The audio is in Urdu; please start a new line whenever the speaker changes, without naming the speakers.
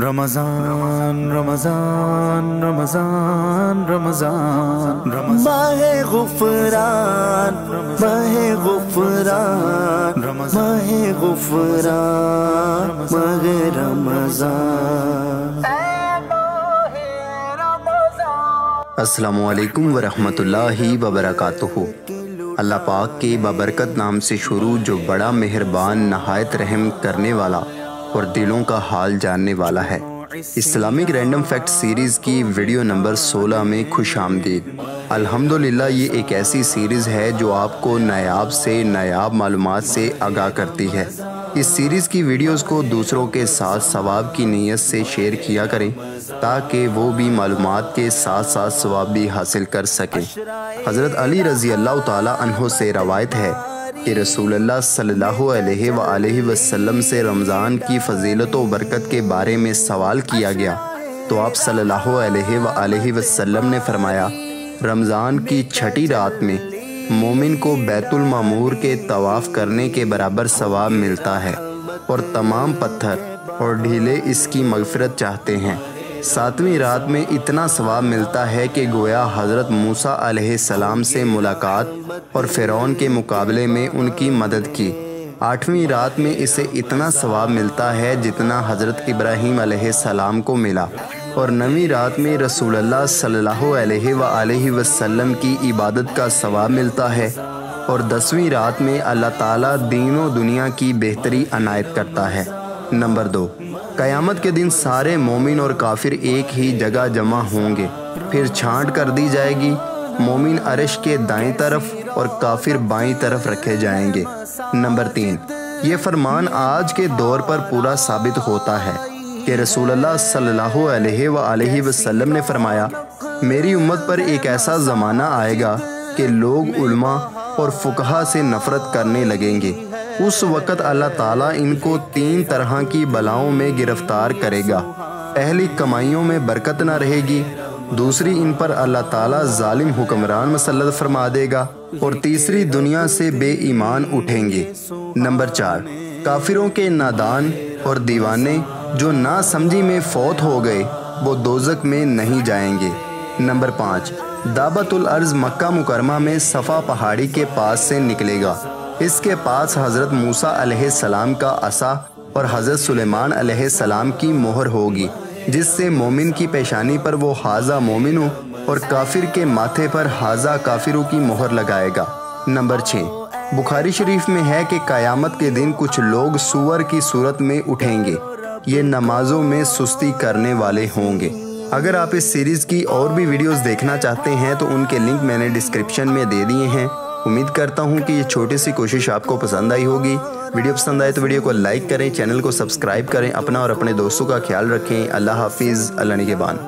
رمضان رمضان رمضان رمضان
ماہ غفران ماہ غفران ماہ غفران ماہ رمضان۔
السلام علیکم ورحمۃ اللہ وبرکاتہ۔ اللہ پاک کے بابرکت نام سے شروع جو بڑا مہربان نہایت رحم کرنے والا اور دلوں کا حال جاننے والا ہے۔ اسلامک رینڈم فیکٹ سیریز کی ویڈیو نمبر 16 میں خوش آمدید۔ الحمدللہ یہ ایک ایسی سیریز ہے جو آپ کو نایاب سے نایاب معلومات سے آگاہ کرتی ہے۔ اس سیریز کی ویڈیوز کو دوسروں کے ساتھ ثواب کی نیت سے شیئر کیا کریں تاکہ وہ بھی معلومات کے ساتھ ساتھ ثواب بھی حاصل کر سکیں۔ حضرت علی رضی اللہ تعالی عنہ سے روایت ہے کہ رسول اللہ صلی اللہ علیہ وآلہ وسلم سے رمضان کی فضیلت و برکت کے بارے میں سوال کیا گیا تو آپ صلی اللہ علیہ وآلہ وسلم نے فرمایا، رمضان کی چھٹی رات میں مومن کو بیت المعمور کے طواف کرنے کے برابر ثواب ملتا ہے اور تمام پتھر اور ڈھیلے اس کی مغفرت چاہتے ہیں۔ 7ویں رات میں اتنا ثواب ملتا ہے کہ گویا حضرت موسیٰ علیہ السلام سے ملاقات اور فرعون کے مقابلے میں ان کی مدد کی۔ 8ویں رات میں اسے اتنا ثواب ملتا ہے جتنا حضرت ابراہیم علیہ السلام کو ملا، اور 9ویں رات میں رسول اللہ صلی اللہ علیہ وآلہ وسلم کی عبادت کا ثواب ملتا ہے، اور 10ویں رات میں اللہ تعالیٰ دین و دنیا کی بہتری عنایت کرتا ہے۔ نمبر 2، قیامت کے دن سارے مومن اور کافر ایک ہی جگہ جمع ہوں گے، پھر چھانٹ کر دی جائے گی۔ مومن عرش کے دائیں طرف اور کافر بائیں طرف رکھے جائیں گے۔ نمبر 3، یہ فرمان آج کے دور پر پورا ثابت ہوتا ہے کہ رسول اللہ صلی اللہ علیہ وآلہ وسلم نے فرمایا، میری امت پر ایک ایسا زمانہ آئے گا کہ لوگ علماء اور فقہا سے نفرت کرنے لگیں گے۔ اس وقت اللہ تعالیٰ ان کو 3 طرح کی بلاؤں میں گرفتار کرے گا۔ پہلی، کمائیوں میں برکت نہ رہے گی، دوسری، ان پر اللہ تعالیٰ ظالم حکمران مسلط فرما دے گا، اور تیسری، دنیا سے بے ایمان اٹھیں گے۔ نمبر 4، کافروں کے نادان اور دیوانے جو نا سمجھی میں فوت ہو گئے وہ دوزخ میں نہیں جائیں گے۔ نمبر 5، دعوت الارض مکہ مکرمہ میں صفا پہاڑی کے پاس سے نکلے گا۔ اس کے پاس حضرت موسیٰ علیہ السلام کا عصا اور حضرت سلیمان علیہ السلام کی مہر ہوگی، جس سے مومن کی پیشانی پر وہ ھذا مومنو اور کافر کے ماتھے پر ھذا کافرو کی مہر لگائے گا۔ نمبر 6، بخاری شریف میں ہے کہ قیامت کے دن کچھ لوگ سور کی صورت میں اٹھیں گے، یہ نمازوں میں سستی کرنے والے ہوں گے۔ اگر آپ اس سیریز کی اور بھی ویڈیوز دیکھنا چاہتے ہیں تو ان کے لنک میں نے ڈسکرپشن میں دے دیے ہیں۔ امید کرتا ہوں کہ یہ چھوٹی سی کوشش آپ کو پسند آئی ہوگی۔ ویڈیو پسند آئے تو ویڈیو کو لائک کریں، چینل کو سبسکرائب کریں، اپنا اور اپنے دوستوں کا خیال رکھیں۔ اللہ حافظ، اللہ نگہبان۔